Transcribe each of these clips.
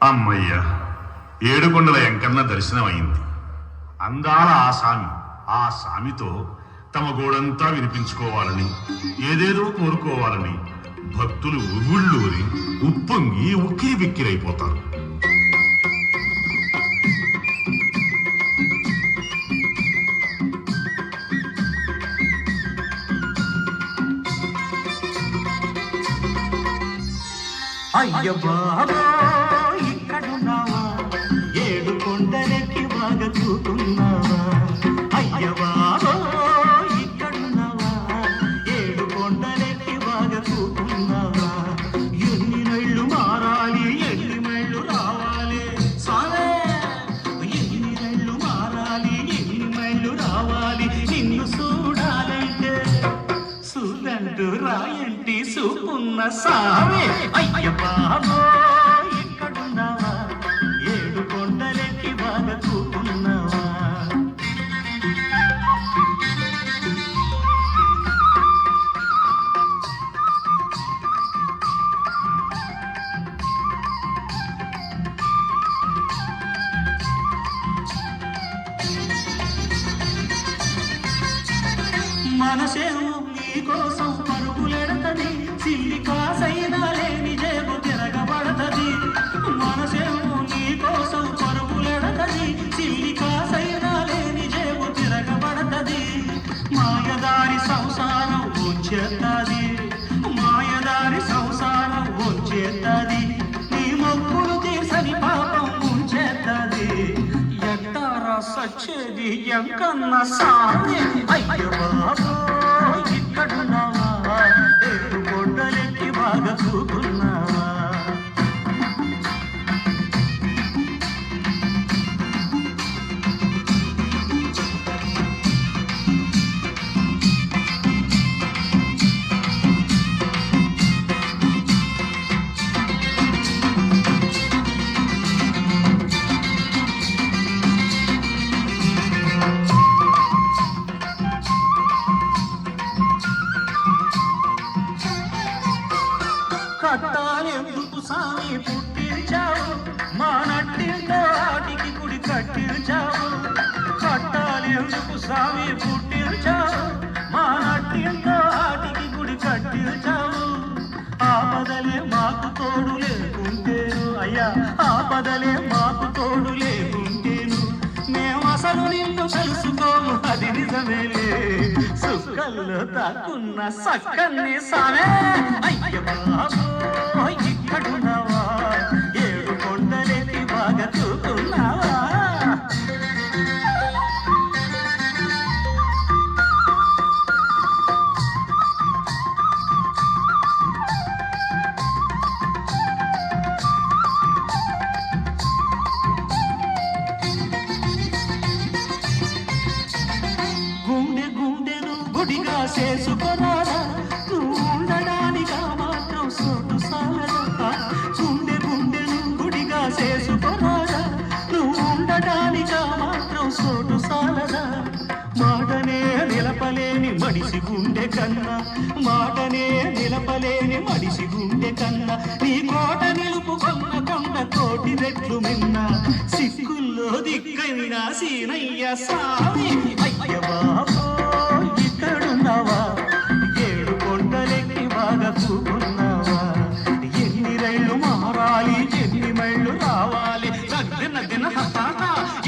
అమ్మయ్య, ఏడుకొండల ఎంకన్న దర్శనం అయింది. అందాల ఆ సామితో తమ గోడంతా వినిపించుకోవాలని, ఏదేదో కోరుకోవాలని భక్తులు ఉవ్వుళ్ళూరి ఉప్పొంగి ఉక్కిరి బిక్కిరైపోతారు. అయ్య బాబా ఇక్కడున్నావా, ఏడు కొండలెక్కి బాగా చూస్తున్నావా. అయ్య బాబా ఇక్కడున్నావా, ఏడు కొండలెక్కి బాగా చూస్తున్నావా. ఎన్ని నెళ్ళు మారాలి, ఎన్ని మైళ్ళు రావాలి సారే, ఎన్ని నెళ్ళు మారాలి, ఎన్ని మైళ్ళు రావాలి. నిన్ను చూడాలంటే చూడంటూ రాయంటి చూపున్న సామే. అయ్య బాబో ఇక్కడున్నావా, ఏడు కొండలెక్కి బాగా చూపున్నావా. మనసేమో నీకోసం పరుగులెడతది, సిల్లి కాసైనా లేని జేబు తిరగబడతది. మనసేమో నీకోసం పరుగులెడతది, సిల్లి కాసైనా లేని జేబు తిరగబడతది. మాయదారి సంసారం వచ్చేత్తది, మాయదారి సంసారం వచ్చేత్తది. నీ మొక్కులు తీర్చని పాపం ముంచేత్తది. ఎట్టారా సచ్చేది ఎంకన్న సామి. అయ్య బాబో ఇక్కడున్నావా, ఏడు కొండలెక్కి బాగా చూపున్నావా. కట్టాలెందుకు సామి పుట్టించావు, మా నట్టింటో ఆటికి గుడి కట్టించావు. కట్టాలెందుకు సామి పుట్టించావు, మా నట్టింటో ఆటికి గుడి కట్టించావు. ఆపదలే మాకు తోడు లేకుంటేను, అయ్యా ఆపదలే మాకు తోడు లేకుంటేను. మేము అసలు నిన్ను తెలుసుకోము, అది నిజమేలే. సుక్కల్లో తాకున్న సక్కన్ని సామే. అయ్య బాబో ఇక్కడున్నావా, ఏడు కొండలెక్కి బాగా చూస్తున్నావా. గుండె గుండెను గుడిగా చేసుకోరాదా, నువ్వు ఉండడానికా మాత్రం సోటు సాలదా. గుండె గుండెను గుడిగా చేసుకోరాదా, నువ్వు ఉండడానికా మాత్రం సోటు సాలదా. మాటనే నిలపలేని మడిసి గుండె కన్నా, మాటనే నిలపలేని మడిసి గుండె కన్నా. నీ కోట నిలుపుకొన్న కొండ కోటి రెట్లు మిన్న, సిక్కుల్లో దిక్కైన సీనయ్య సామి. అయ్య బాబో ఇక్కడున్నావా, ఏడు కొండలెక్కి బాగా చూపున్నావా. ఎన్ని రైళ్ళు మారాలి, ఎన్ని మైళ్ళు రావాలి. నగ్న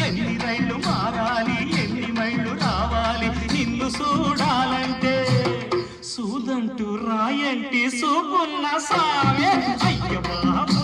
ఎన్ని రైళ్ళు మారాలి, ఎన్ని మైళ్ళు రావాలి. నిన్ను చూడాలంటే చూదంటూ రాయంటి చూపున్న సామే. అయ్య బాబో